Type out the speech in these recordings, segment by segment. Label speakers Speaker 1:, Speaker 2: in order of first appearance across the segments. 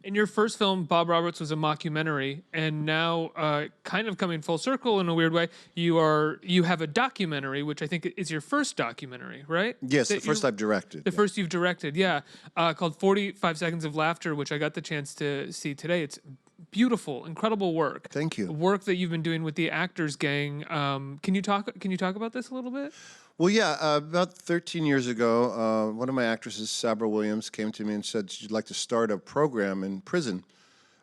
Speaker 1: In your first film, Bob Roberts was a mockumentary, and now, kind of coming full circle in a weird way, you have a documentary, which I think is your first documentary, right?
Speaker 2: Yes, the
Speaker 1: That
Speaker 2: first I've directed.
Speaker 1: The
Speaker 2: yeah.
Speaker 1: first you've directed, yeah, called 45 Seconds of Laughter, which I got the chance to see today. It's beautiful, incredible work.
Speaker 2: Thank you.
Speaker 1: Work that you've been doing with the Actors Gang. Can you talk about this a little bit?
Speaker 2: Well, yeah, about 13 years ago, one of my actresses, Sabra Williams, came to me and said she'd like to start a program in prison,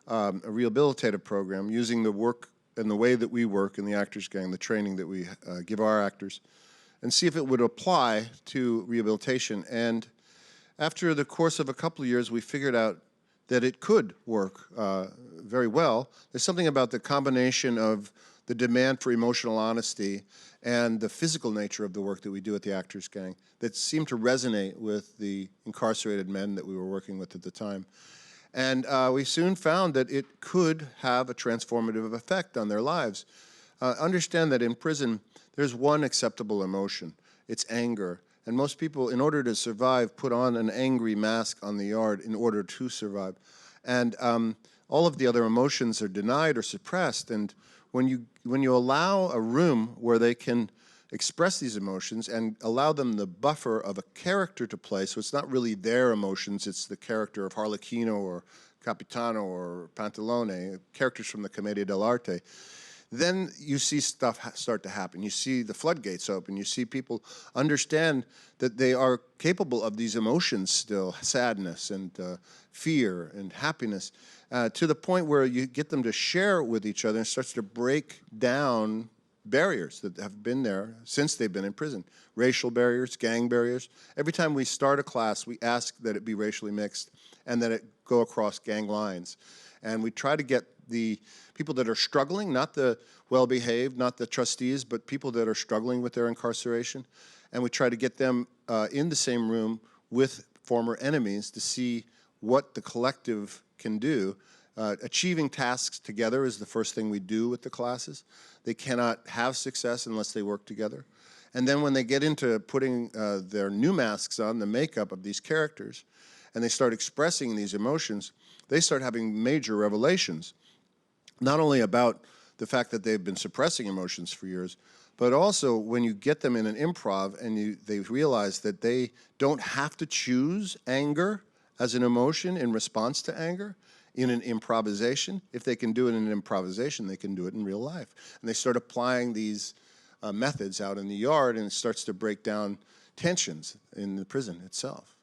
Speaker 2: a rehabilitative program, using the work and the way that we work in the Actors Gang, the training that we give our actors, and see if it would apply to rehabilitation. And after the course of a couple of years, we figured out that it could work very well. There's something about the combination of the demand for emotional honesty and the physical nature of the work that we do at the Actors Gang that seemed to resonate with the incarcerated men that we were working with at the time. And we soon found that it could have a transformative effect on their lives. Understand that in prison, there's one acceptable emotion. It's anger. And most people, in order to survive, put on an angry mask on the yard in order to survive. And all of the other emotions are denied or suppressed. And when you allow a room where they can express these emotions and allow them the buffer of a character to play, so it's not really their emotions, it's the character of Harlequino or Capitano or Pantalone, characters from the Commedia dell'arte, then you see stuff start to happen. You see the floodgates open. You see people understand that they are capable of these emotions still, sadness and fear and happiness, to the point where you get them to share with each other and starts to break down barriers that have been there since they've been in prison. Racial barriers, gang barriers. Every time we start a class, we ask that it be racially mixed and that it go across gang lines. And we try to get the people that are struggling, not the well-behaved, not the trustees, but people that are struggling with their incarceration. And we try to get them in the same room with former enemies to see what the collective can do. Achieving tasks together is the first thing we do with the classes. They cannot have success unless they work together. And then when they get into putting their new masks on, the makeup of these characters, and they start expressing these emotions, they start having major revelations, not only about the fact that they've been suppressing emotions for years, but also when you get them in an improv and they realize that they don't have to choose anger as an emotion in response to anger in an improvisation. If they can do it in an improvisation, they can do it in real life. And they start applying these methods out in the yard, and it starts to break down tensions in the prison itself.